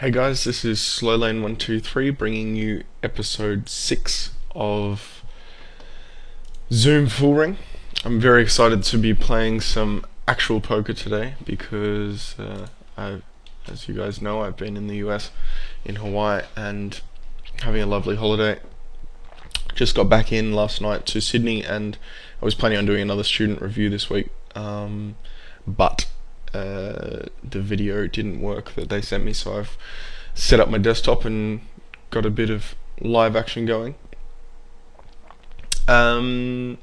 Hey guys, this is Slowlane123 bringing you episode 6 of Zoom Full Ring. I'm very excited to be playing some actual poker today because as you guys know, I've been in the US, in Hawaii, and having a lovely holiday. Just got back in last night to Sydney, and I was planning on doing another student review this week, but the video didn't work that they sent me, so I've set up my desktop and got a bit of live action going. A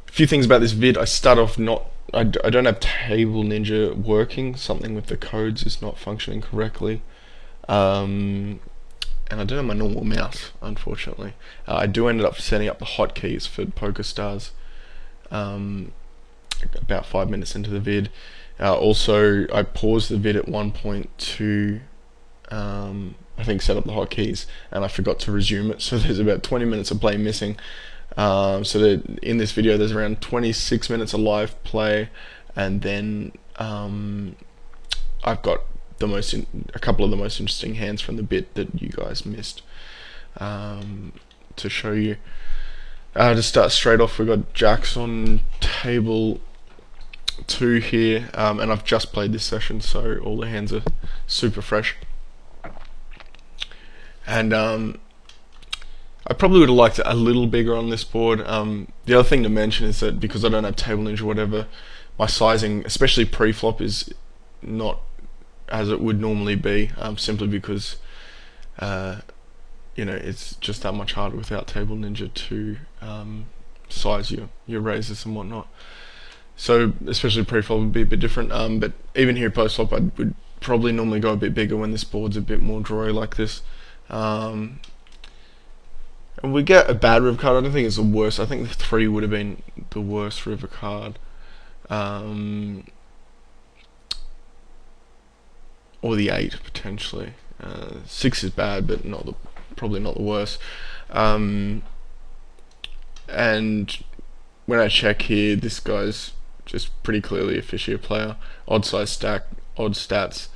few things about this vid. I start off I don't have Table Ninja working. Something with the codes is not functioning correctly. And I don't have my normal mouse, unfortunately. I do end up setting up the hotkeys for PokerStars about 5 minutes into the vid. Also, I paused the vid at one point to, I think, set up the hotkeys, and I forgot to resume it, so there's about 20 minutes of play missing. So in this video there's around 26 minutes of live play, and then I've got a couple of the most interesting hands from the bit that you guys missed to show you. To start straight off, we've got jacks on table 2 here, and I've just played this session, so all the hands are super fresh. And I probably would have liked it a little bigger on this board. The other thing to mention is that because I don't have Table Ninja or whatever, my sizing, especially pre-flop, is not as it would normally be, simply because it's just that much harder without Table Ninja to size your raises and whatnot. So especially pre-flop would be a bit different, but even here post-flop I would probably normally go a bit bigger when this board's a bit more drawy like this. And we get a bad river card. I don't think it's the worst. I think the 3 would have been the worst river card, or the 8 potentially. 6 is bad, but probably not the worst. And when I check here, this guy's just pretty clearly a fishier player. Odd size stack, odd stats.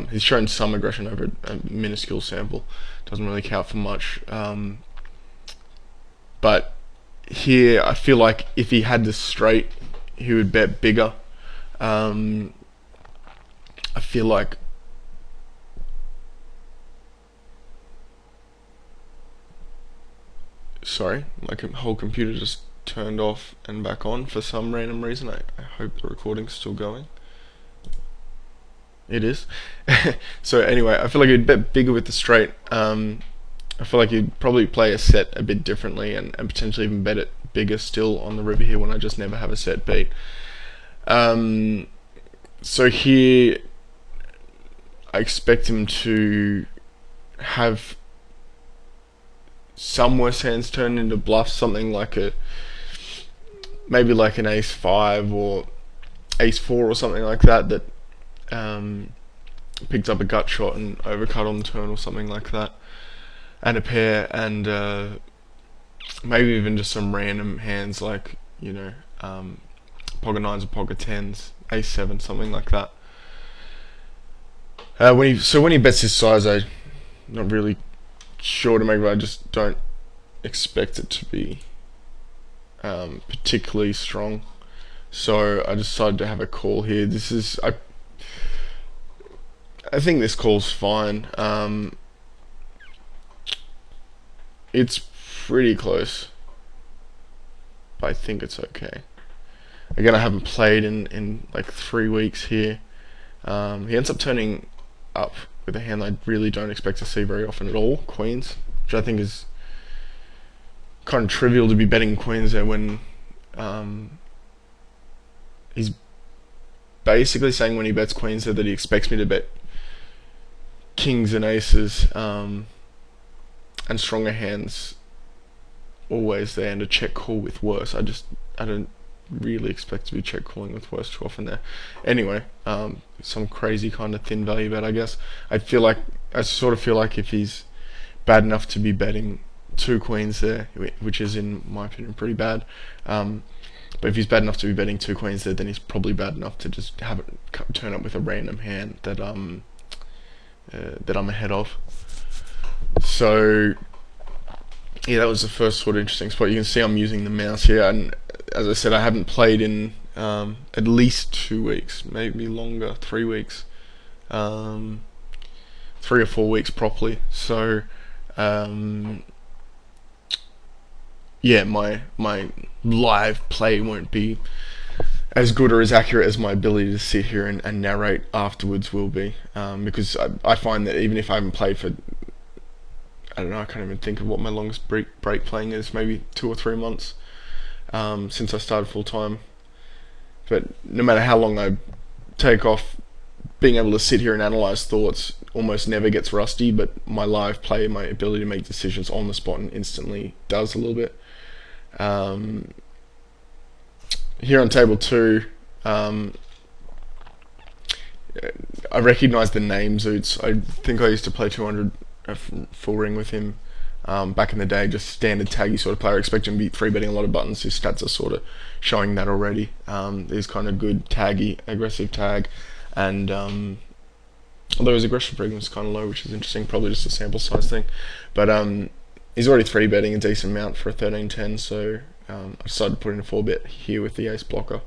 He's shown some aggression over a minuscule sample. Doesn't really count for much. But here, I feel like if he had this straight, he would bet bigger. I feel like sorry, my whole computer just turned off and back on for some random reason. I hope the recording's still going. It is. So anyway, I feel like he'd bet bigger with the straight. I feel like he'd probably play a set a bit differently, and potentially even bet it bigger still on the river here when I just never have a set beat. So here I expect him to have some worse hands turn into bluffs, something like maybe like an ace-5 or ace-4 or something like that picks up a gut shot and overcut on the turn or something like that, and a pair, and maybe even just some random hands like pocket 9s or pocket 10s, ace-7, something like that. When he bets his size, I'm not really sure to make, but I just don't expect it to be particularly strong, so I decided to have a call here. I think this call's fine. It's pretty close, but I think it's okay. Again, I haven't played in like 3 weeks here. He ends up turning up with a hand I really don't expect to see very often at all, queens, which I think is kind of trivial to be betting queens there when he's basically saying when he bets queens there that he expects me to bet kings and aces and stronger hands always there, and a check call with worse. I don't really expect to be check calling with worse too often there. Anyway, some crazy kind of thin value bet, I guess. I sort of feel like if he's bad enough to be betting 2 queens there, which is in my opinion pretty bad, but if he's bad enough to be betting 2 queens there, then he's probably bad enough to just have it turn up with a random hand that that I'm ahead of. So yeah, that was the first sort of interesting spot. You can see I'm using the mouse here, and as I said, I haven't played in at least 2 weeks, maybe longer, 3 weeks, 3 or 4 weeks properly. So yeah, my live play won't be as good or as accurate as my ability to sit here and narrate afterwards will be, because I find that even if I haven't played for, I don't know, I can't even think of what my longest break playing is, maybe 2 or 3 months, since I started full time. But no matter how long I take off, being able to sit here and analyze thoughts almost never gets rusty. But my live play, my ability to make decisions on the spot and instantly does a little bit. Here on table 2, I recognise the name Zoots. I think I used to play 200 full ring with him back in the day, just standard taggy sort of player. I expect him to be 3-betting a lot of buttons. His stats are sort of showing that already. He's kind of good taggy, aggressive tag, and although his aggression premium is kind of low, which is interesting, probably just a sample size thing. But he's already 3-betting a decent amount for a 13-10, so I decided to put in a 4-bet here with the ace blocker,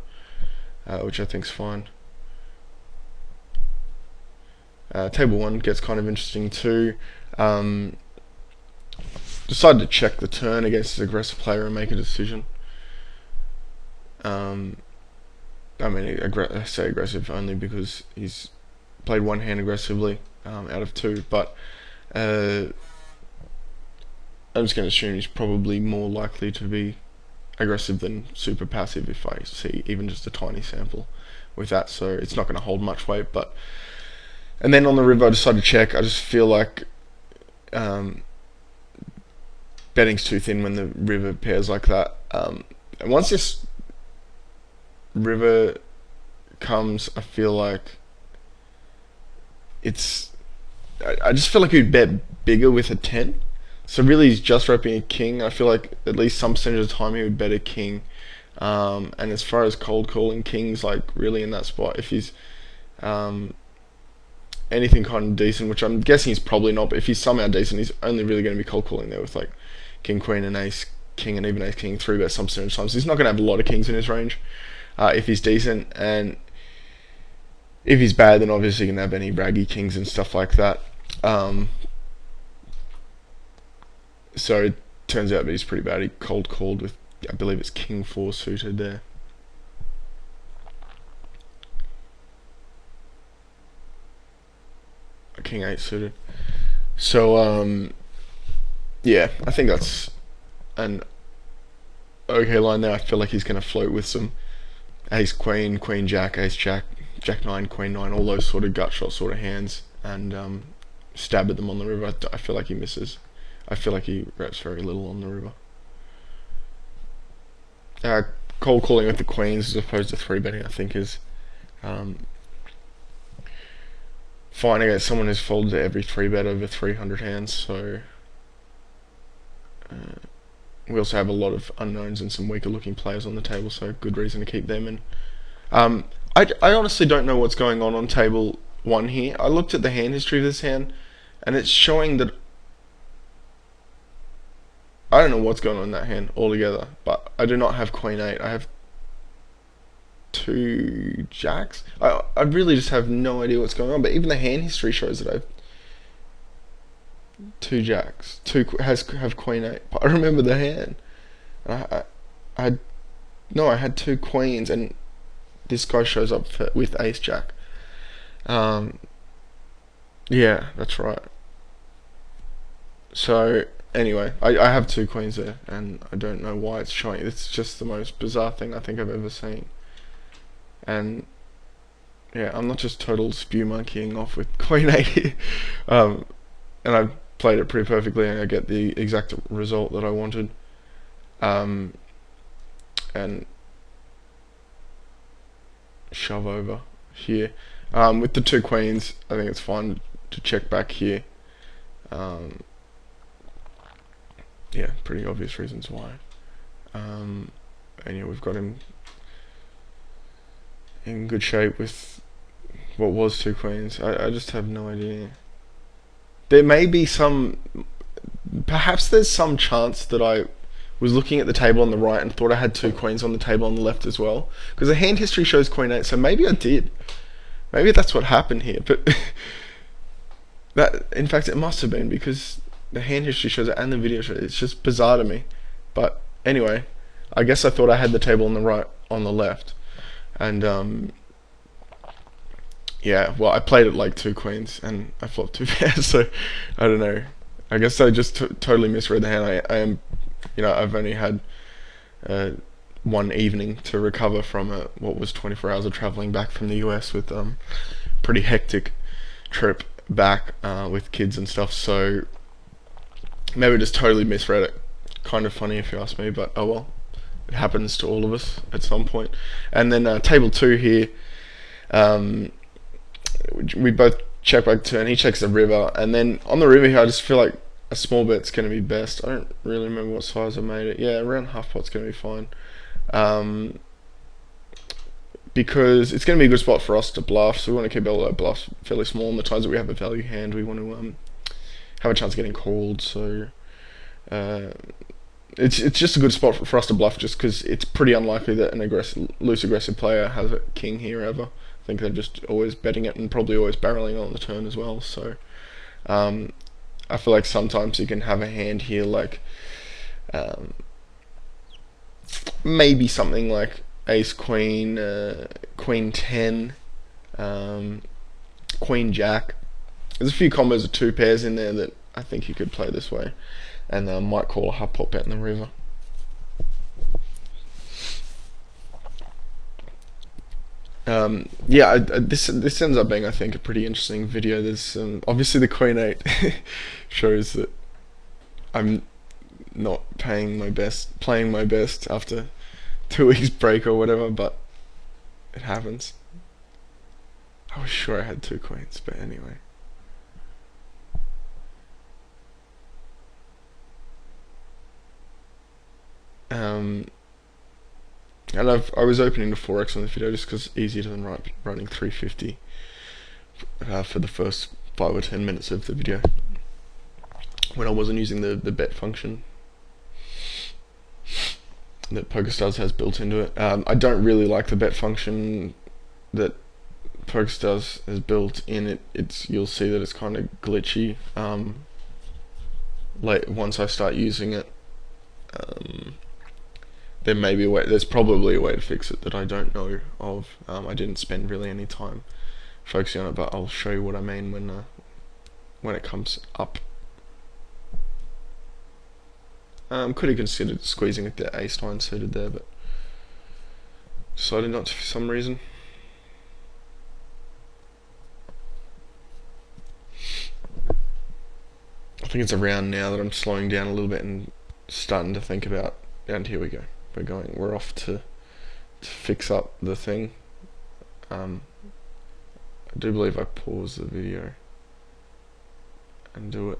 which I think's fine. Table 1 gets kind of interesting too. Decided to check the turn against his aggressive player and make a decision. I mean, I say aggressive only because he's played one hand aggressively out of 2, but I'm just going to assume he's probably more likely to be aggressive than super passive if I see even just a tiny sample with that, so it's not going to hold much weight. But and then on the river I decided to check. I just feel like betting's too thin when the river pairs like that, and once this river comes, I feel like I just feel like he'd bet bigger with a 10. So really he's just repping a king. I feel like at least some percentage of the time he would bet a king. And as far as cold calling, king's like really in that spot. If he's anything kind of decent, which I'm guessing he's probably not, but if he's somehow decent, he's only really going to be cold calling there with like king, queen, and ace, king, and even ace, king, 3-bet some percentage of times. So he's not going to have a lot of kings in his range if he's decent. And if he's bad, then obviously he can have any braggy kings and stuff like that. So it turns out that he's pretty bad. He cold called with, I believe it's king 4 suited there. King 8 suited. So yeah, I think that's an okay line there. I feel like he's going to float with some ace queen, queen jack, ace jack, jack 9, queen 9, all those sort of gut shot sort of hands, and stab at them on the river. I feel like he misses. I feel like he reps very little on the river. Cold calling with the queens as opposed to 3-betting, I think, is fine against someone who's folded every 3-bet over 300 hands. So we also have a lot of unknowns and some weaker looking players on the table, so good reason to keep them in. I honestly don't know what's going on table 1 here. I looked at the hand history of this hand, and it's showing that I don't know what's going on in that hand altogether, but I do not have queen 8. I have 2 jacks. I really just have no idea what's going on, but even the hand history shows that I have 2 jacks. Have queen 8. But I remember the hand. I had 2 queens, and this guy shows up with ace jack. Yeah, that's right. So anyway, I have 2 queens there, and I don't know why it's showing. It's just the most bizarre thing I think I've ever seen. And yeah, I'm not just total spew monkeying off with queen 8 here. And I've played it pretty perfectly, and I get the exact result that I wanted. And shove over here. With the 2 queens, I think it's fine to check back here. Yeah, pretty obvious reasons why. And yeah, we've got him in good shape with what was 2 queens. I just have no idea there may be some, perhaps there's some chance that I was looking at the table on the right and thought I had two queens on the table on the left as well, because the hand history shows queen 8, so maybe I did. Maybe that's what happened here, but that, in fact, it must have been, because the hand history shows it and the video shows it. It's just bizarre to me. But anyway, I guess I thought I had the table on the right, on the left, and yeah, well, I played it like two queens and I flopped two pairs, so I don't know. I guess I just totally misread the hand. I am, I've only had one evening to recover from what was 24 hours of traveling back from the US with pretty hectic trip back with kids and stuff. So maybe I just totally misread it. Kind of funny if you ask me, but oh well. It happens to all of us at some point. And then table 2 here. We both check back turn. He checks the river, and then on the river here, I just feel like a small bet's going to be best. I don't really remember what size I made it. Yeah, around half pot's going to be fine. Because it's going to be a good spot for us to bluff, so we want to keep all our bluffs fairly small. And the times that we have a value hand, we want to have a chance of getting called. So it's just a good spot for us to bluff, just because it's pretty unlikely that an loose aggressive player has a king here ever. I think they're just always betting it and probably always barreling on the turn as well. So I feel like sometimes you can have a hand here like maybe something like ace queen, queen 10, queen jack. There's a few combos of two pairs in there that I think you could play this way, and might call a half pot bet in the river. Yeah, this ends up being, I think, a pretty interesting video. There's obviously the queen 8 shows that I'm not playing my best after 2 weeks break or whatever, but it happens. I was sure I had two queens, but anyway. And I was opening the 4x on this video just because it's easier than running 350 for the first 5 or 10 minutes of the video, when I wasn't using the bet function that PokerStars has built into it. I don't really like the bet function that PokerStars has built in it. You'll see that it's kind of glitchy once I start using it. There's probably a way to fix it that I don't know of. I didn't spend really any time focusing on it, but I'll show you what I mean when it comes up. Could have considered squeezing with the ace 9 suited there, but decided not to for some reason. I think it's around now that I'm slowing down a little bit and starting to think about, and here we go. We're off to fix up the thing. I do believe I paused the video and do it.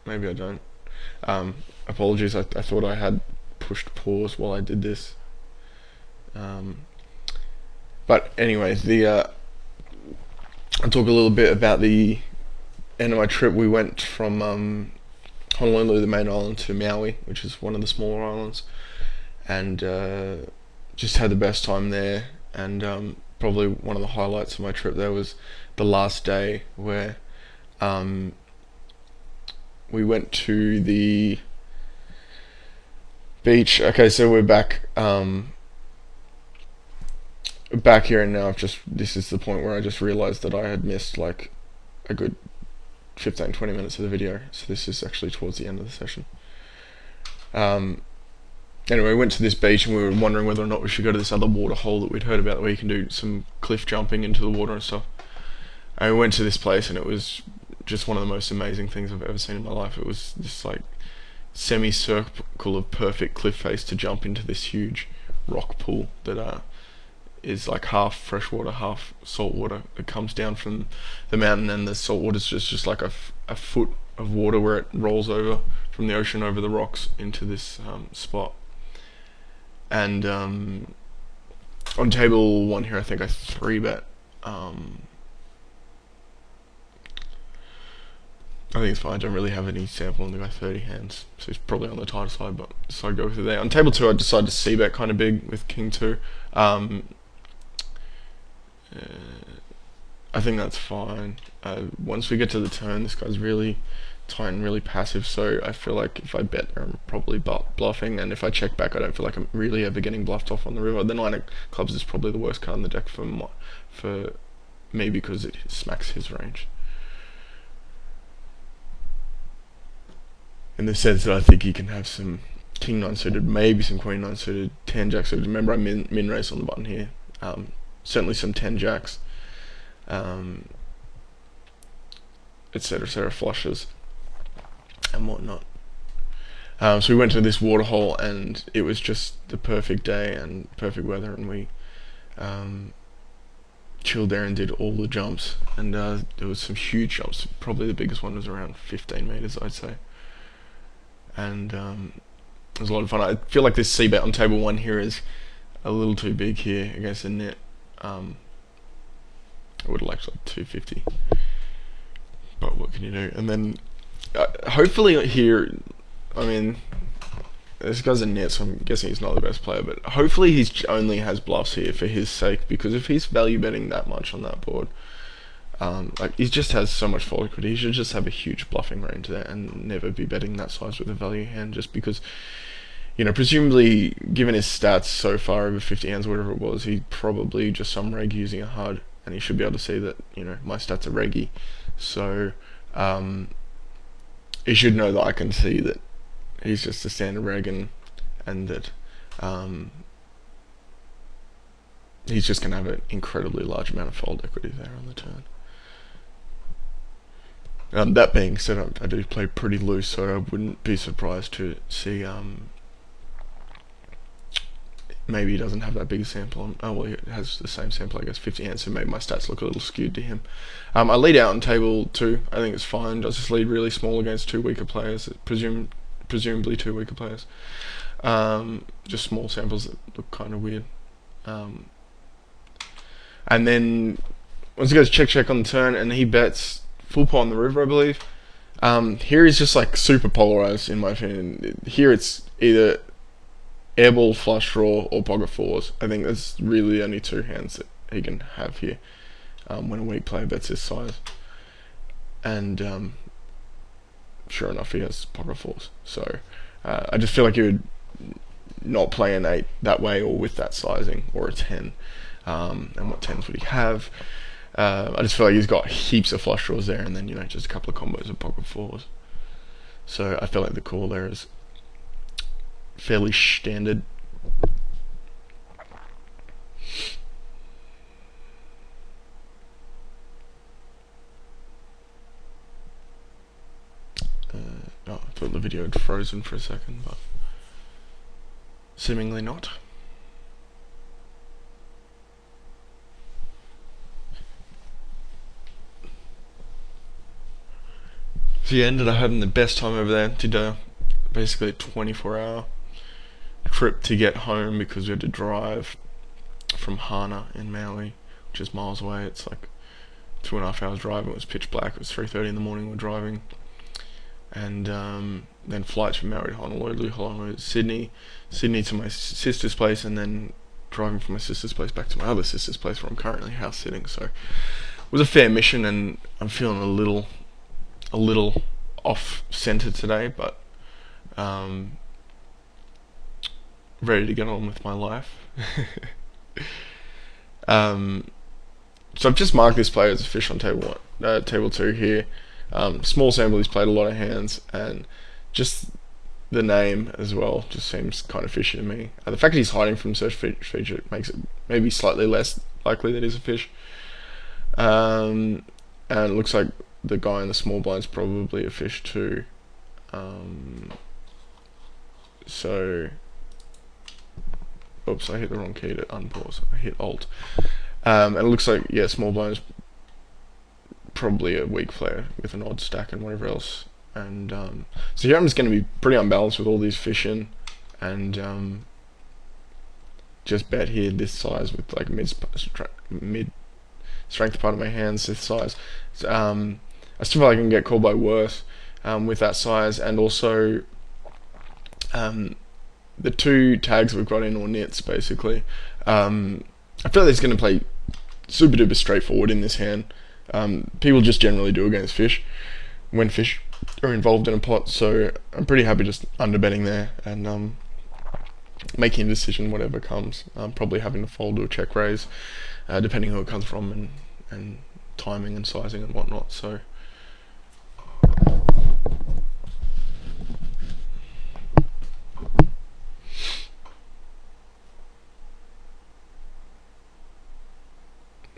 Maybe I don't. Apologies, I thought I had pushed pause while I did this. But anyway, I'll talk a little bit about the end of my trip. We went from Honolulu, the main island, to Maui, which is one of the smaller islands, and just had the best time there. And probably one of the highlights of my trip there was the last day, where we went to the beach. Okay, so we're back here, and now this is the point where I just realized that I had missed like a good 15-20 minutes of the video, so this is actually towards the end of the session. Anyway, we went to this beach and we were wondering whether or not we should go to this other water hole that we'd heard about, where you can do some cliff jumping into the water and stuff. And we went to this place, and it was just one of the most amazing things I've ever seen in my life. It was just like semicircle of perfect cliff face to jump into this huge rock pool that is like half freshwater, half salt water. It comes down from the mountain, and the salt water is just like a foot of water where it rolls over from the ocean over the rocks into this spot. And on table 1 here, I think I 3-bet. I I think it's fine. I don't really have any sample on the guy 30 hands, so he's probably on the tighter side, but so I go with it there. On table 2, I decided to c-bet kind of big with king 2. I think that's fine. Once we get to the turn, this guy's really tight and really passive, so I feel like if I bet there, I'm probably bluffing, and if I check back, I don't feel like I'm really ever getting bluffed off on the river. The 9 of clubs is probably the worst card in the deck for me because it smacks his range. In the sense that I think he can have some king 9 suited, maybe some queen 9 suited, 10 jack suited. Remember, I min race on the button here. Certainly some 10 jacks, etc. Flushes and whatnot. So we went to this waterhole, and it was just the perfect day and perfect weather, and we chilled there and did all the jumps, and there was some huge jumps. Probably the biggest one was around 15 meters, I'd say, and it was a lot of fun. I feel like this c-bet on table 1 here is a little too big here against the net. I would have liked like 250, but what can you do? And then hopefully here, I mean, this guy's a net, so I'm guessing he's not the best player, but hopefully he only has bluffs here for his sake, because if he's value betting that much on that board, like he just has so much fold equity, he should just have a huge bluffing range there and never be betting that size with a value hand, just because, you know, presumably given his stats so far over 50 hands, whatever it was, he probably just some reg using a HUD, and he should be able to see that, you know, my stats are reggy, so he should know that I can see that he's just a standard reg, and that he's just going to have an incredibly large amount of fold equity there on the turn. That being said, I do play pretty loose, so I wouldn't be surprised to see maybe he doesn't have that big a sample on. Oh well, he has the same sample, I guess, 50 hands, so maybe my stats look a little skewed to him. I lead out on table 2. I think it's fine. I just lead really small against 2 weaker players, presumably 2 weaker players. Just small samples that look kind of weird. And then once he goes check on the turn, and he bets full pot on the river, I believe. Here he's just like super polarized, in my opinion. Here it's either airball, flush draw, or pocket 4s. I think there's really only 2 hands that he can have here when a weak player bets this size. And sure enough, he has pocket 4s. So I just feel like he would not play an 8 that way, or with that sizing, or a 10. And what 10s would he have? I just feel like he's got heaps of flush draws there, and then, you know, just a couple of combos of pocket 4s. So I feel like the call there is fairly standard. I thought the video had frozen for a second, but seemingly not. So yeah, ended up having the best time over there. Did basically a 24-hour trip to get home, because we had to drive from Hana in Maui, which is miles away. It's like 2.5 hours drive. It was pitch black. It was 3:30 in the morning. We're driving, and then flights from Maui to Honolulu, Honolulu to Sydney to my sister's place, and then driving from my sister's place back to my other sister's place where I'm currently house sitting. So it was a fair mission, and I'm feeling a little off center today, but ready to get on with my life. So I've just marked this player as a fish on table 2 here. Small sample, he's played a lot of hands, and just the name as well just seems kind of fishy to me. The fact that he's hiding from search feature makes it maybe slightly less likely that he's a fish. And it looks like the guy in the small blind's probably a fish too. So, oops, I hit the wrong key to unpause. I hit Alt. And it looks like, yeah, small blind's probably a weak player with an odd stack and whatever else. And so here I'm just going to be pretty unbalanced with all these fish in, and just bet here this size with like mid strength part of my hands this size. I still feel like I can get called by worse with that size, and also the two tags we've got in, or nits basically. I feel like it's going to play super duper straightforward in this hand. People just generally do against fish when fish are involved in a pot, so I'm pretty happy just underbetting there and making a decision whatever comes. Probably having to fold to a check raise, depending who it comes from and timing and sizing and whatnot. So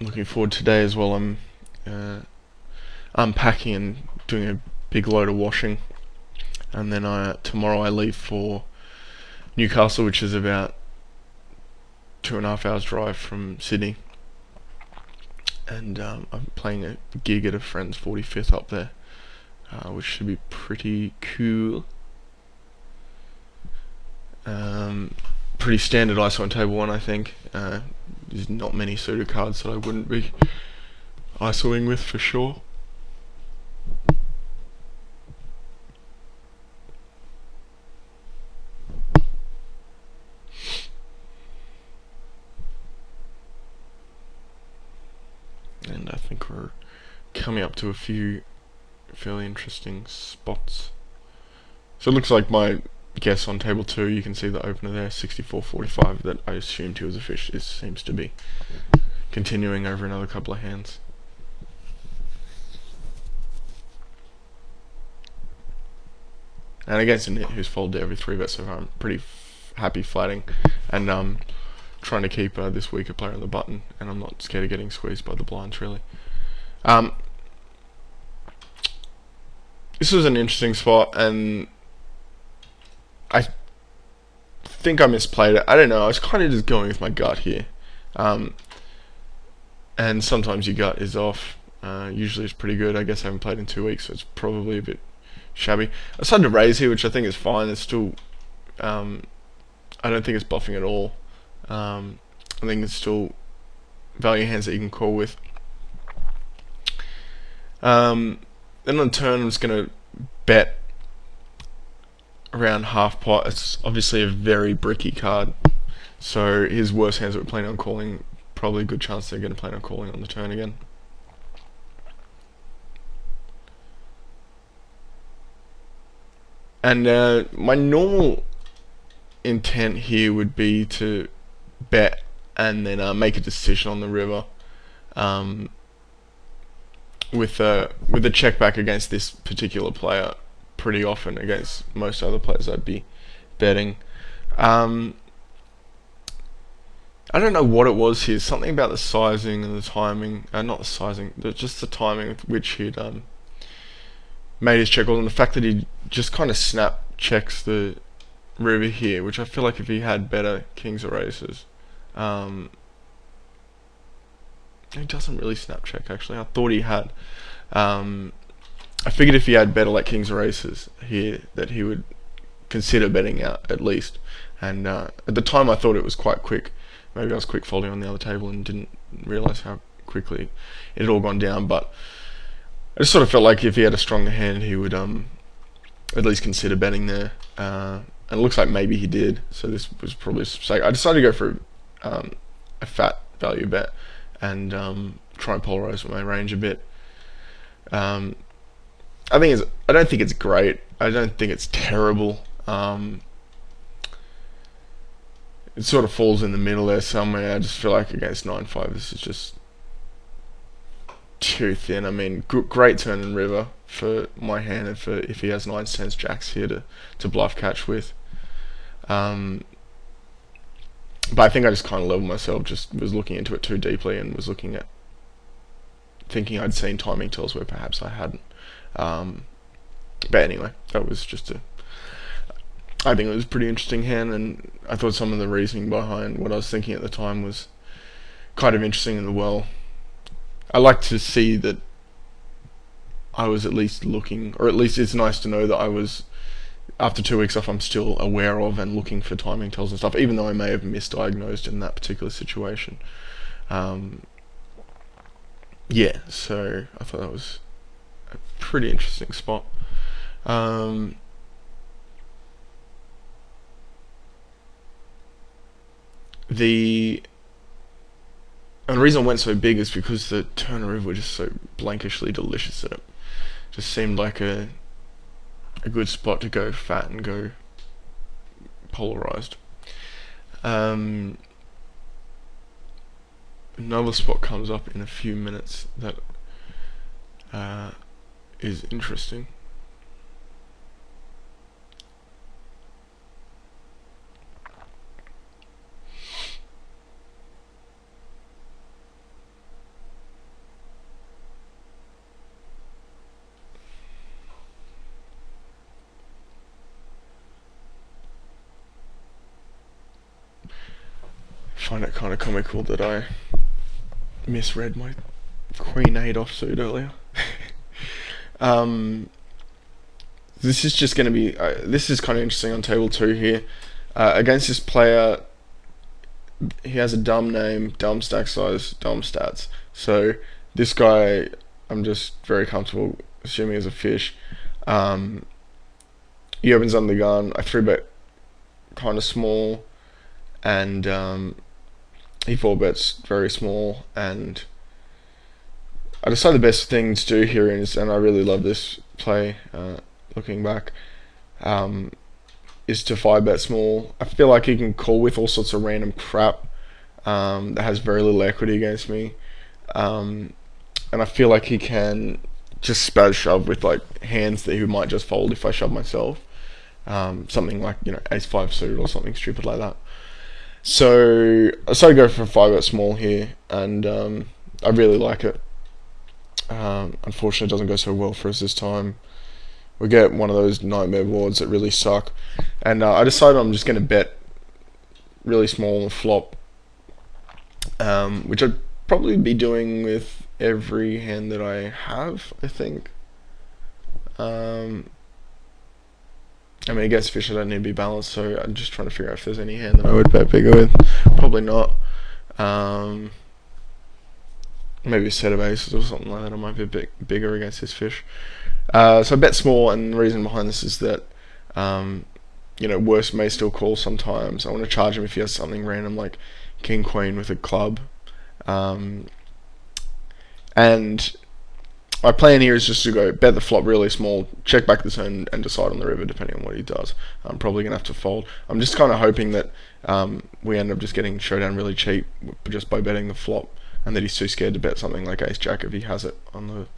looking forward to today as well. I'm unpacking and doing a big load of washing, and then tomorrow I leave for Newcastle, which is about 2.5 hours drive from Sydney, and I'm playing a gig at a friend's 45th up there, which should be pretty cool. Pretty standard ISO on table 1, I think. There's not many suited cards that I wouldn't be ISOing with for sure. And I think we're coming up to a few fairly interesting spots. So it looks like my guess on table 2, you can see the opener there, 64.45, that I assumed he was a fish. This seems to be continuing over another couple of hands. And against a nit who's folded every 3-bet so far, I'm pretty happy flatting, and trying to keep this weaker player on the button, and I'm not scared of getting squeezed by the blinds really. This was an interesting spot, and I think I misplayed it. I don't know, I was kind of just going with my gut here. And sometimes your gut is off. Usually it's pretty good. I guess I haven't played in 2 weeks, so it's probably a bit shabby. I decided to raise here, which I think is fine. It's still, I don't think it's bluffing at all. I think it's still value hands that you can call with. Then on turn, I'm just going to bet around half pot. It's obviously a very bricky card, so his worst hands that we're planning on calling, probably a good chance they're going to plan on calling on the turn again. And my normal intent here would be to bet and then make a decision on the river, with a check back against this particular player. Pretty often against most other players I'd be betting. I don't know what it was here, something about the sizing and the timing, not the sizing, just the timing with which he'd made his check call, and the fact that he just kind of snap checks the river here, which I feel like if he had better kings or aces, he doesn't really snap check actually. I thought he had. I figured if he had better like kings or aces here, that he would consider betting out at least. And at the time I thought it was quite quick. Maybe I was quick folding on the other table and didn't realise how quickly it had all gone down. But I just sort of felt like if he had a stronger hand, he would at least consider betting there. And it looks like maybe he did. So this was probably a mistake. I decided to go for a fat value bet and try and polarize my range a bit. I don't think it's great. I don't think it's terrible. It sort of falls in the middle there somewhere. I just feel like against 9-5, this is just too thin. I mean, great turn and river for my hand, and for if he has 9s, 10s, jacks here to bluff catch with. But I think I just kind of leveled myself. Just was looking into it too deeply and was thinking I'd seen timing tells where perhaps I hadn't. But anyway, that was just I think it was a pretty interesting hand, and I thought some of the reasoning behind what I was thinking at the time was kind of interesting as well. I like to see that I was at least looking, or at least it's nice to know that I was, after 2 weeks off, I'm still aware of and looking for timing tells and stuff, even though I may have misdiagnosed in that particular situation. Yeah, so I thought that was a pretty interesting spot. Um, the and the reason I went so big is because the turn and river were just so blankishly delicious that it just seemed like a good spot to go fat and go polarized. Um, Another spot comes up in a few minutes that is interesting. I find it kind of comical that I misread my Queen 8 offsuit earlier. um, this is just going to be. This is kind of interesting on table 2 here. Against this player, he has a dumb name, dumb stack size, dumb stats. So this guy, I'm just very comfortable assuming is a fish. He opens on the gun. I 3-bet kind of small, and he 4-bets very small, and I decided the best thing to do here is, and I really love this play, looking back, is to 5-bet small. I feel like he can call with all sorts of random crap that has very little equity against me, and I feel like he can just spaz shove with like hands that he might just fold if I shove myself. Something like, ace-5 suited or something stupid like that. So I decided to go for a 5-bet small here, and I really like it. Unfortunately, it doesn't go so well for us this time. We get one of those nightmare boards that really suck, and I decided I'm just going to bet really small on the flop, which I'd probably be doing with every hand that I have, I think. I mean, against fish I don't need to be balanced, so I'm just trying to figure out if there's any hand that I would bet bigger with. Probably not. Maybe a set of aces or something like that. I might be a bit bigger against this fish. So I bet small, and the reason behind this is that, worst may still call sometimes. I want to charge him if he has something random like king queen with a club. And my plan here is just to go bet the flop really small, check back the turn, and decide on the river depending on what he does. I'm probably going to have to fold. I'm just kind of hoping that we end up just getting showdown really cheap just by betting the flop, and that he's too scared to bet something like ace-jack if he has it on the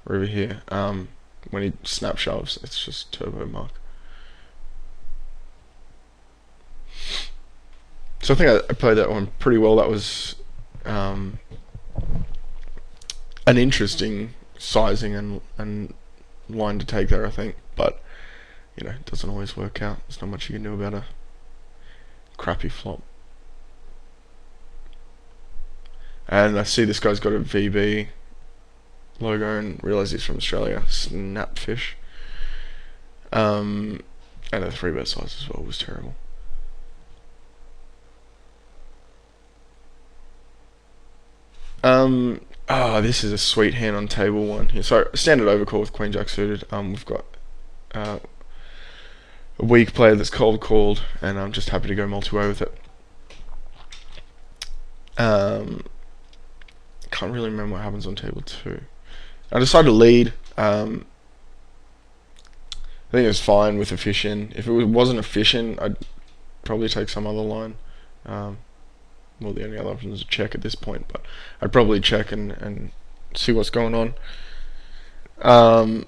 river here. When he snap shoves, it's just turbo mark. So I think I played that one pretty well. That was an interesting sizing and line to take there, I think, but it doesn't always work out. There's not much you can do about a crappy flop. And I see this guy's got a VB logo and realise he's from Australia. Snapfish. And the 3-bet size as well was terrible. This is a sweet hand on table 1 here. So standard overcall with queen jack suited. We've got a weak player that's cold called, and I'm just happy to go multi-way with it. Can't really remember what happens on table 2. I decided to lead. I think it was fine with a fish in. If it wasn't a fish in, I'd probably take some other line. Well, the only other option is a check at this point, but I'd probably check and see what's going on. I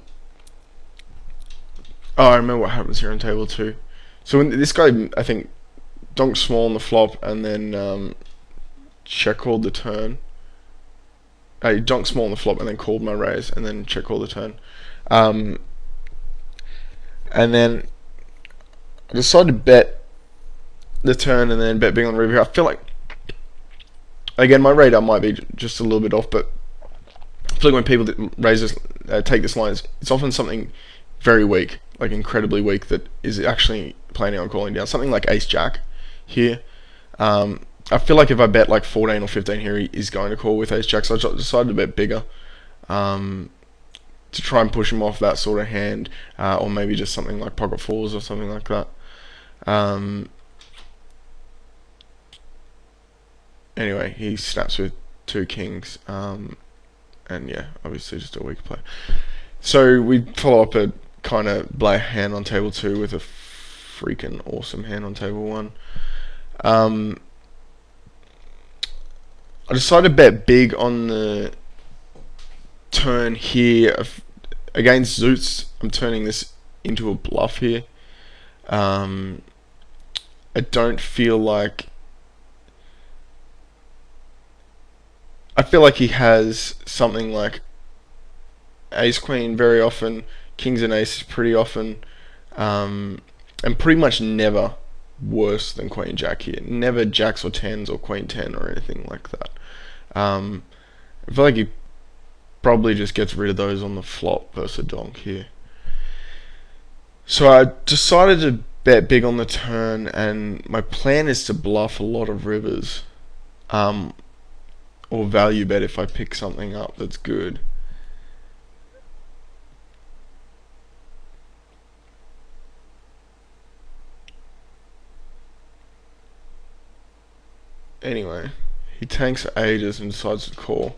remember what happens here on table 2. So when this guy, I think, donked small on the flop and then check called the turn. He donked small on the flop and then called my raise and then check called the turn. And then I decided to bet the turn and then bet big on the river. I feel like, again, my radar might be just a little bit off, but I feel like when people take this line, it's often something very weak, like incredibly weak, that is actually planning on calling down. Something like ace-jack here. I feel like if I bet like 14 or 15 here, he's going to call with ace-jack, so I decided to bet bigger to to try and push him off that sort of hand, or maybe just something like pocket fours or something like that. Anyway, he snaps with 2 kings, and yeah, obviously just a weak play. So we follow up a kind of blah hand on table 2 with a freaking awesome hand on table 1. I decided to bet big on the turn here. Against Zoots, I'm turning this into a bluff here. I don't feel like... I feel like he has something like Ace Queen very often, Kings and Aces pretty often, and pretty much never worse than Queen Jack here. Never Jacks or 10s or Queen 10 or anything like that. I feel like he probably just gets rid of those on the flop versus a donk here. So I decided to bet big on the turn, and my plan is to bluff a lot of rivers, or value bet if I pick something up that's good. Anyway, he tanks ages and decides to call.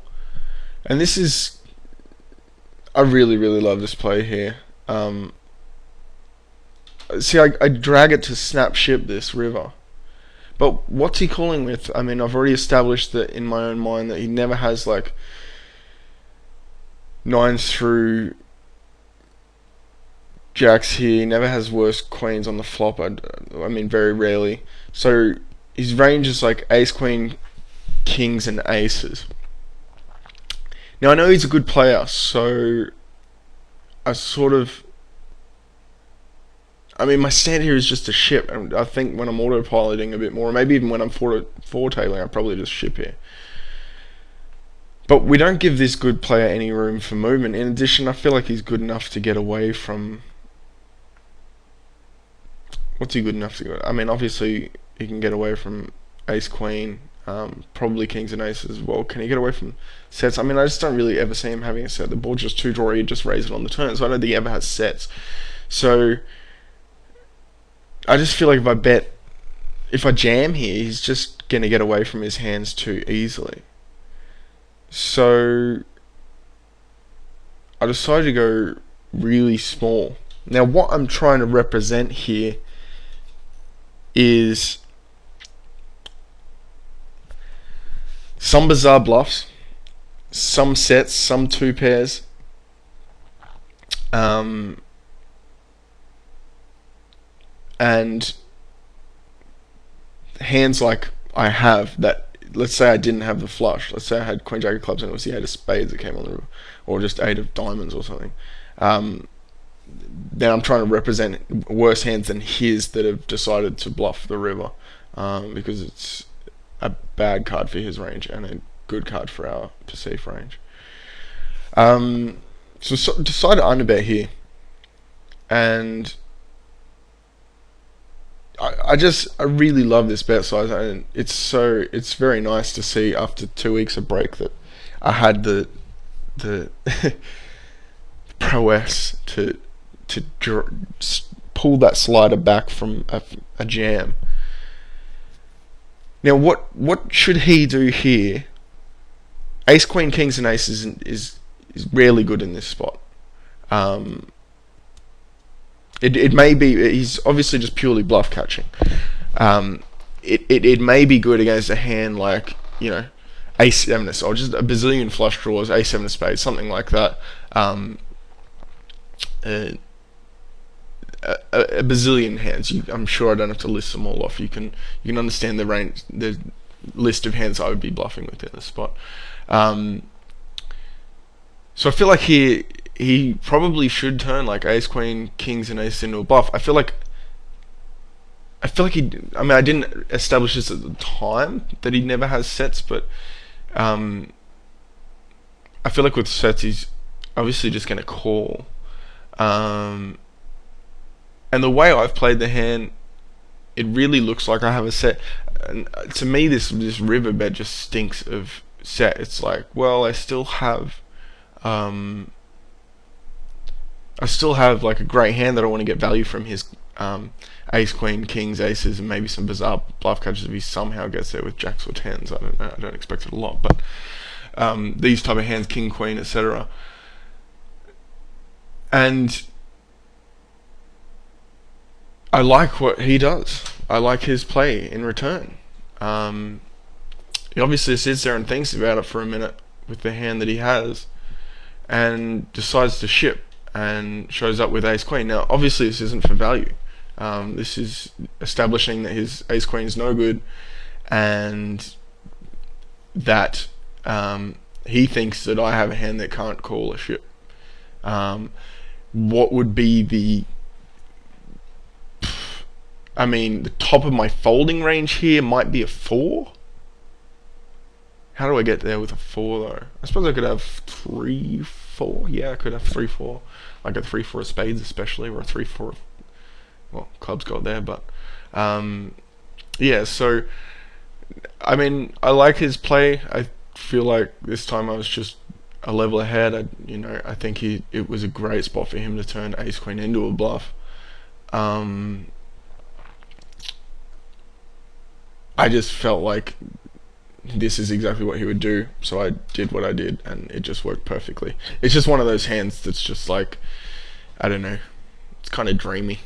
And this is... I really love this play here. See, I drag it to snap ship this river. But what's he calling with? I mean, I've already established that in my own mind that he never has like 9s through Jacks here. He never has worse queens on the flop. I mean, very rarely. So his range is like Ace Queen, Kings and Aces. Now I know he's a good player, so I sort of... I mean, my stand here is just to ship, and I think when I'm autopiloting a bit more, or maybe even when I'm foretailing, I probably just ship here. But we don't give this good player any room for movement. In addition, I feel like he's good enough to get away from... What's he good enough to go? I mean, obviously, he can get away from Ace Queen, probably Kings and Aces as well. Can he get away from sets? I mean, I just don't really ever see him having a set. The board's just too drawy, just raise it on the turn, so I don't think he ever has sets. So I just feel like if I jam here, he's just going to get away from his hands too easily. So I decided to go really small. Now what I'm trying to represent here is some bizarre bluffs, some sets, some 2 pairs, and hands like I have that... Let's say I didn't have the flush. Let's say I had Queen Jack of Clubs and it was the 8 of Spades that came on the river, or just 8 of Diamonds or something. Then I'm trying to represent worse hands than his that have decided to bluff the river, because it's a bad card for his range and a good card for our perceived range. So decided to underbet here, and I really love this bet size, and it's very nice to see after 2 weeks of break that I had the prowess to pull that slider back from a jam. Now what should he do here? Ace Queen Kings and Aces is rarely good in this spot. It may be... he's obviously just purely bluff catching. It may be good against a hand like, you know, Ace 7 or just a bazillion flush draws, Ace 7 of Spades, something like that. A bazillion hands. I'm sure I don't have to list them all off. You can understand the range, the list of hands I would be bluffing with in this spot. So I feel like he probably should turn like Ace Queen Kings and Ace into a bluff. I feel like he... I mean, I didn't establish this at the time that he never has sets, but I feel like with sets he's obviously just going to call. And the way I've played the hand, it really looks like I have a set. And to me, this river bet just stinks of set. It's like, well, I still have I still have like a great hand that I want to get value from his ace, queen, kings, aces, and maybe some bizarre bluff catches if he somehow gets there with jacks or tens. I don't know. I don't expect it a lot, but these type of hands, king, queen, etc. And I like what he does. I like his play in return. He obviously sits there and thinks about it for a minute with the hand that he has, and decides to ship and shows up with ace queen. Now, obviously, this isn't for value. This is establishing that his ace queen is no good, and that he thinks that I have a hand that can't call a ship. What would be the the top of my folding range here might be a 4. How do I get there with a 4 though? I suppose I could have 3, 4. Yeah, I could have 3, 4. Like a 3, 4 of spades especially, or a 3, 4 of, well, clubs got there, but yeah, so I like his play. I feel like this time I was just a level ahead. I think it was a great spot for him to turn ace queen into a bluff. I just felt like this is exactly what he would do, so I did what I did, and it just worked perfectly. It's just one of those hands that's just like, I don't know, it's kind of dreamy.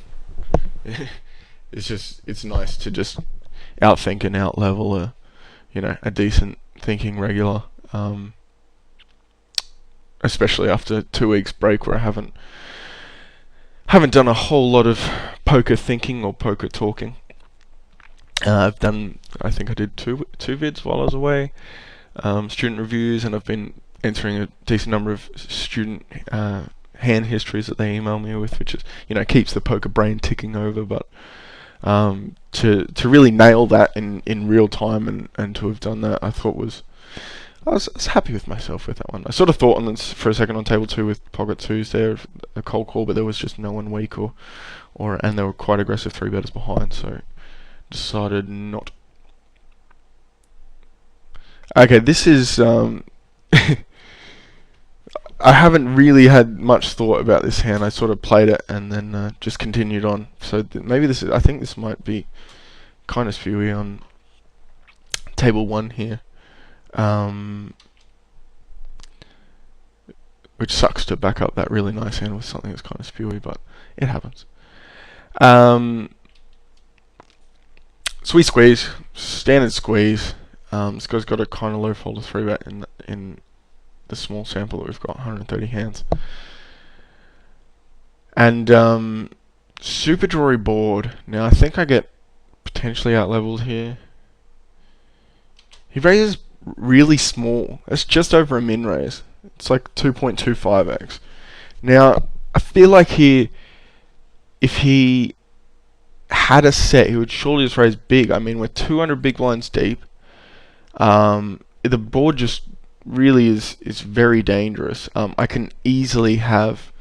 It's nice to just outthink and outlevel a decent thinking regular, especially after 2 weeks break where I haven't done a whole lot of poker thinking or poker talking. I think I did two vids while I was away, student reviews, and I've been entering a decent number of student hand histories that they email me with, which is, keeps the poker brain ticking over. But to really nail that in real time and to have done that, I was happy with myself with that one. I sort of thought on this for a second on table 2 with pocket 2s there, a cold call, but there was just no one weak and they were quite aggressive 3-betters behind, so decided not. Okay, this is I haven't really had much thought about this hand. I sort of played it and then just continued on. So maybe I think this might be kind of spewy on table 1 here, which sucks to back up that really nice hand with something that's kind of spewy, but it happens. Squeeze, standard squeeze. This guy's got a kind of low folder 3-bet in the small sample that we've got, 130 hands. And super drawy board. Now I think I get potentially out leveled here. He raises really small. It's just over a min raise. It's like 2.25x. Now I feel like here, if he had a set, he would surely just raise big. We're 200 big blinds deep. The board just really is very dangerous. I can easily have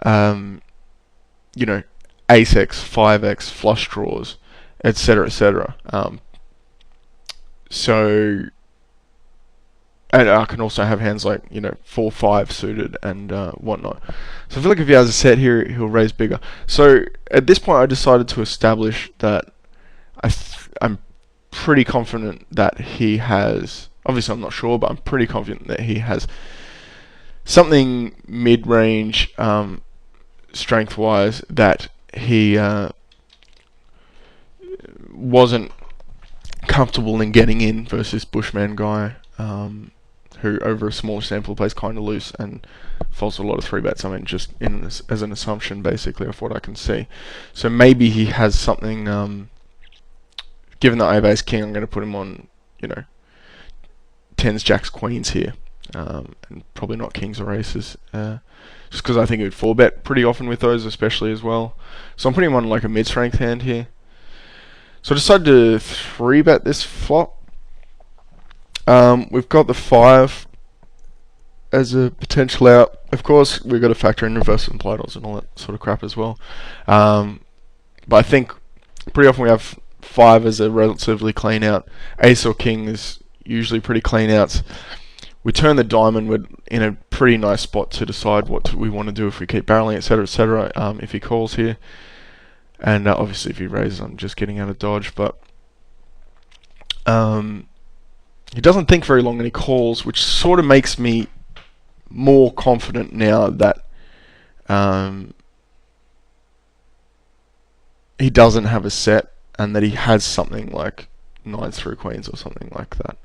ace x, 5x, flush draws, etc, etc. So, and I can also have hands like 4-5 suited and whatnot. So I feel like if he has a set here, he'll raise bigger. So at this point, I decided to establish that I'm pretty confident that he has. Obviously, I'm not sure, but I'm pretty confident that he has something mid-range, strength-wise, that he wasn't comfortable in getting in versus Bushman guy, who over a smaller sample plays kind of loose and folds a lot of 3-bets. Just in this, as an assumption, basically, of what I can see. So maybe he has something. Given that I have ace king, I'm going to put him on, 10s, jacks, queens here, and probably not kings or aces, just because I think he would 4-bet pretty often with those, especially as well. So I'm putting him on like a mid-strength hand here. So I decided to 3-bet this flop. We've got the 5 as a potential out. Of course, we've got to factor in reverse implied odds and all that sort of crap as well. But I think pretty often we have 5 as a relatively clean out. Ace or king is usually pretty clean outs. We turn the diamond, we're in a pretty nice spot to decide what we want to do if we keep barreling, etc., etc. If he calls here, and obviously if he raises, I'm just getting out of dodge. But he doesn't think very long and he calls, which sort of makes me more confident now that he doesn't have a set and that he has something like 9 through queens or something like that.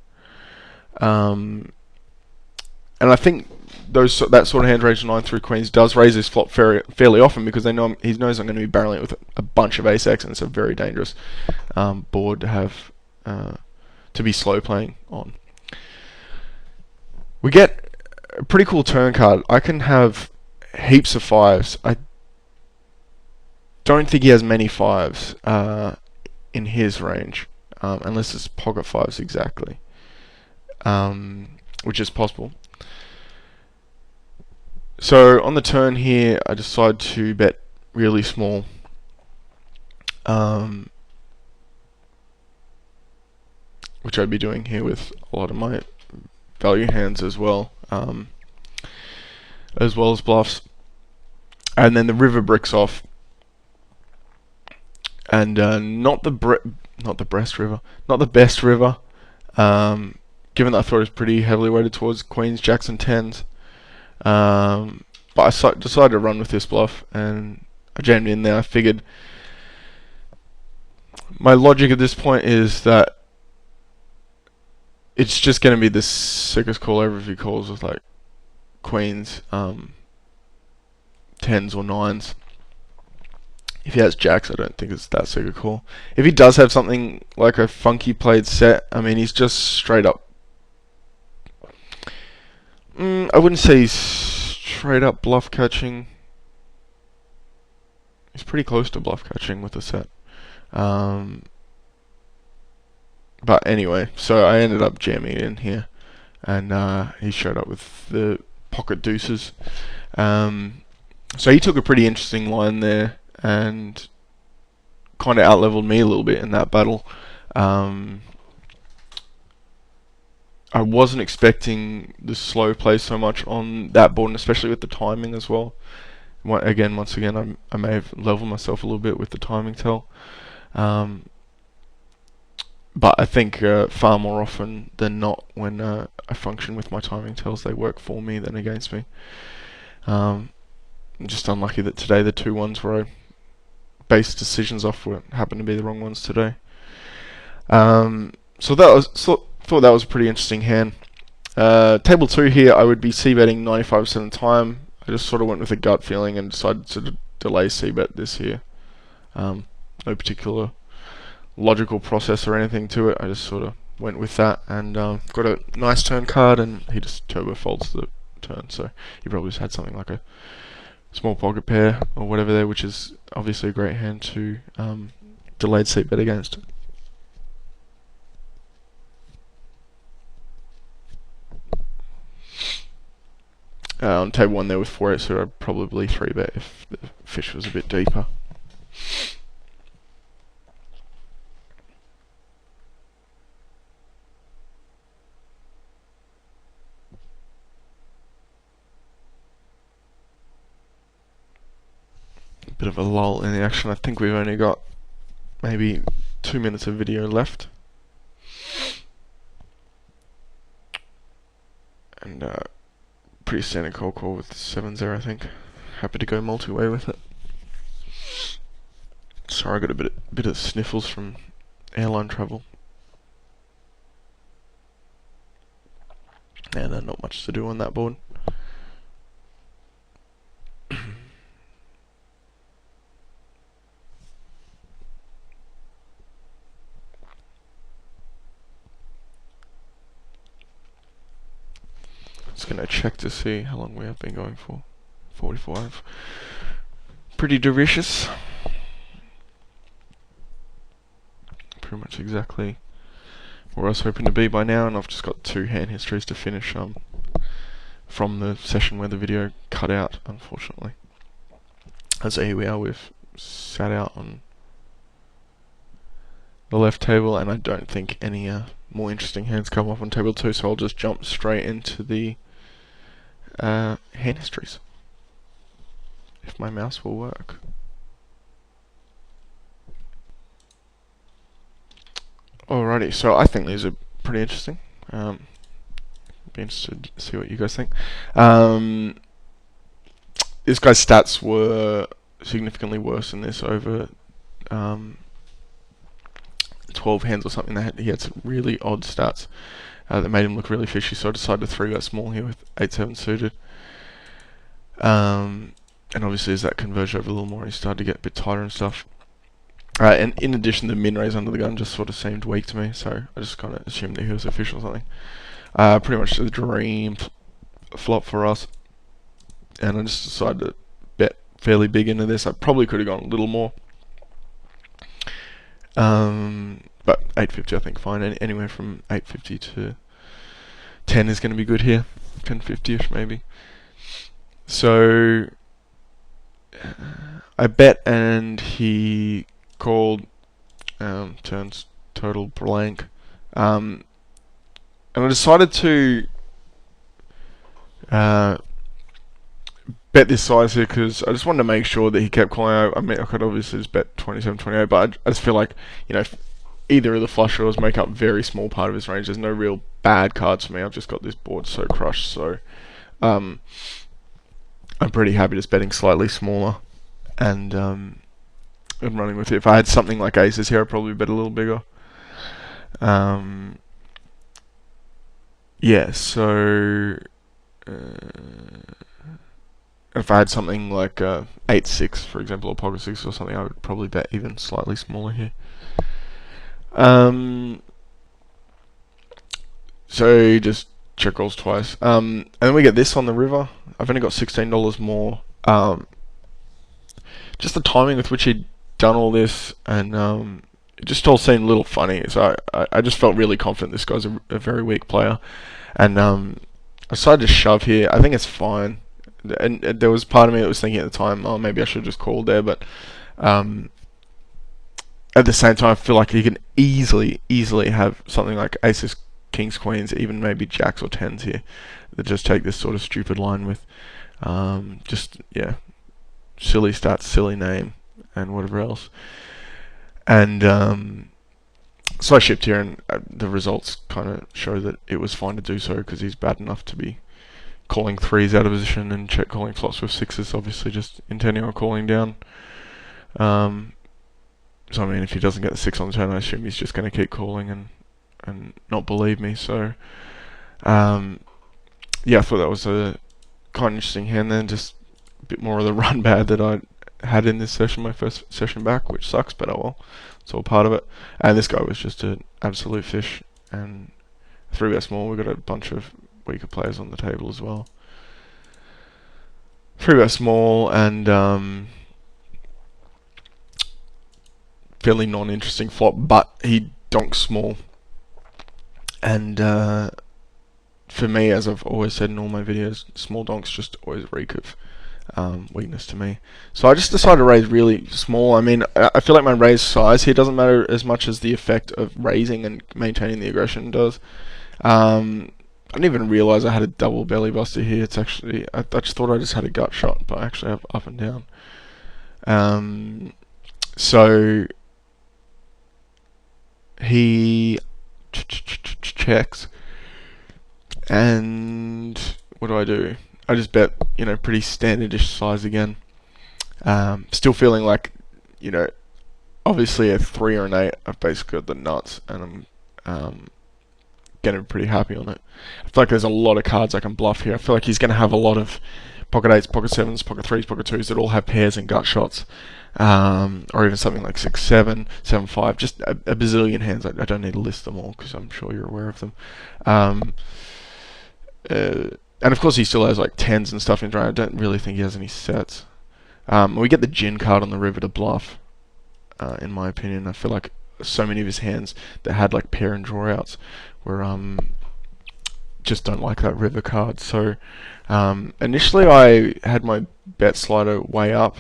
And I think that sort of hand range 9 through queens does raise his flop fairly often, because he knows I'm going to be barreling it with a bunch of ace-x, and it's a very dangerous board to have to be slow playing on. We get a pretty cool turn card. I can have heaps of 5s. I don't think he has many 5s in his range, unless it's pocket 5s exactly, which is possible. So on the turn here, I decide to bet really small. Which I'd be doing here with a lot of my value hands as well as bluffs. And then the river bricks off, and not the best river, given that I thought it was pretty heavily weighted towards queens, jacks, and 10s. But I decided to run with this bluff, and I jammed in there. I figured my logic at this point is that it's just going to be this sickest call ever if he calls with like queens, 10s or 9s. If he has jacks, I don't think it's that sick a call. If he does have something like a funky played set, I mean, he's just straight up. I wouldn't say he's straight up bluff catching. He's pretty close to bluff catching with the set. But anyway, so I ended up jamming in here, and he showed up with the pocket deuces. So he took a pretty interesting line there and kind of out-leveled me a little bit in that battle. I wasn't expecting the slow play so much on that board, and especially with the timing as well. Once again, I may have leveled myself a little bit with the timing tell. But I think far more often than not, when I function with my timing tells, they work for me than against me. I'm just unlucky that today the 2 ones where I based decisions off happened to be the wrong ones today. So thought that was a pretty interesting hand. Table 2 here, I would be c-betting 95% of the time. I just sort of went with a gut feeling and decided to delay c-bet this here. No particular logical process or anything to it. I just sort of went with that, and got a nice turn card, and he just turbo folds the turn, so he probably just had something like a small pocket pair or whatever there, which is obviously a great hand to delayed seat bet against. On table 1 there with 4-8, so I'd probably 3-bet if the fish was a bit deeper. Bit of a lull in the action. I think we've only got maybe 2 minutes of video left. And pretty standard cold call with 7-0, I think. Happy to go multi-way with it. Sorry, I got a bit of sniffles from airline travel. And not much to do on that board. Just gonna check to see how long we have been going for. 45. Pretty delicious. Pretty much exactly where I was hoping to be by now, and I've just got 2 hand histories to finish from the session where the video cut out, unfortunately. And so here we are, we've sat out on the left table, and I don't think any more interesting hands come up on table 2, so I'll just jump straight into the hand histories. If my mouse will work. Alrighty, so I think these are pretty interesting. Be interested to see what you guys think. This guy's stats were significantly worse than this over 12 hands or something. He had some really odd stats that made him look really fishy, so I decided to 3-bet small here with 8-7 suited. And obviously as that converged over a little more, he started to get a bit tighter and stuff. And in addition, the min-raise under the gun just sort of seemed weak to me, so I just kind of assumed that he was a fish or something. Pretty much the dream flop for us, and I just decided to bet fairly big into this. I probably could have gone a little more, but 850 I think fine. Anywhere from 850 to 10 is going to be good here, 1050ish maybe. So I bet, and he called. Turns total blank, and I decided to bet this size here because I just wanted to make sure that he kept calling out. I mean, I could obviously just bet 27, 28, but I just feel like, you know, either of the flush draws make up a very small part of his range. There's no real bad cards for me. I've just got this board so crushed, so I'm pretty happy just betting slightly smaller and running with it. If I had something like aces here, I'd probably bet a little bigger. Yeah, so if I had something like 8-6, for example, or pocket 6 or something, I would probably bet even slightly smaller here. So just check rolls twice. And then we get this on the river. I've only got $16 more. Just the timing with which he'd done all this, and it just all seemed a little funny. So I just felt really confident this guy's a very weak player, and I decided to shove here. I think it's fine, and there was part of me that was thinking at the time, oh, maybe I should have just called there, but at the same time, I feel like he can easily have something like aces, kings, queens, even maybe jacks or tens here that just take this sort of stupid line with just, yeah, silly stats, silly name, and whatever else. And so I shipped here, and the results kind of show that it was fine to do so because he's bad enough to be calling threes out of position and check calling flops with sixes, obviously just intending on calling down. So I mean, if he doesn't get the 6 on the turn, I assume he's just going to keep calling and not believe me. So yeah, I thought that was a kind of interesting hand. Then just a bit more of the run bad that I had in this session, my first session back, which sucks, but oh well, it's all part of it. And this guy was just an absolute fish, and 3-bet small. We've got a bunch of weaker players on the table as well. 3-bet small, and fairly non-interesting flop, but he donks small, and for me, as I've always said in all my videos, small donks just always reek of weakness to me. So I just decided to raise really small. I mean, I feel like my raise size here doesn't matter as much as the effect of raising and maintaining the aggression does. I didn't even realize I had a double belly buster here. It's actually, I just thought I just had a gut shot, but I actually have up and down. So he checks, and what do? I just bet, you know, pretty standardish size again. Still feeling like, you know, obviously a 3 or an 8, I've basically got the nuts, and I'm getting pretty happy on it. I feel like there's a lot of cards I can bluff here. I feel like he's going to have a lot of pocket 8s, pocket 7s, pocket 3s, pocket 2s that all have pairs and gut shots. Or even something like 6-7, 7-5, just a bazillion hands. I don't need to list them all because I'm sure you're aware of them. And of course he still has like 10s and stuff in his range. I don't really think he has any sets. We get the gin card on the river to bluff, in my opinion. I feel like so many of his hands that had like pair and draw outs were just don't like that river card. So initially I had my bet slider way up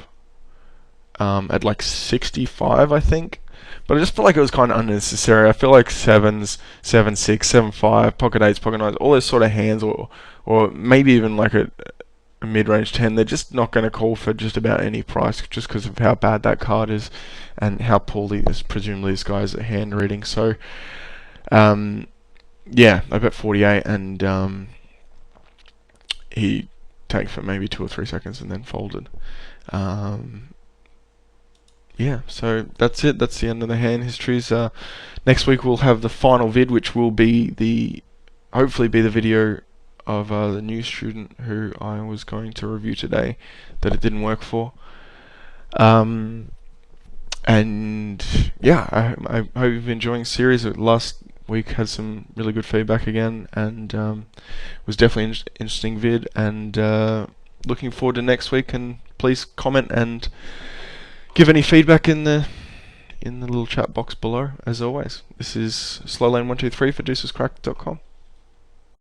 at like 65, I think, But I just feel like it was kind of unnecessary. I feel like sevens, 7-6, 7-5, pocket eights, pocket nines, all those sort of hands, or maybe even like a mid-range 10, they're just not going to call for just about any price just because of how bad that card is and how poorly presumably this guy is at hand reading. So, yeah, I bet 48, and he tanked for maybe 2 or 3 seconds and then folded. Yeah, so that's it. That's the end of the hand histories. Next week we'll have the final vid, which will be hopefully be the video of the new student who I was going to review today that it didn't work for. And yeah, I hope you've been enjoying the series. Last week had some really good feedback again, and was definitely an interesting vid, and looking forward to next week. And please comment and give any feedback in the little chat box below. As always, this is Slowlane123 for deucescrack.com.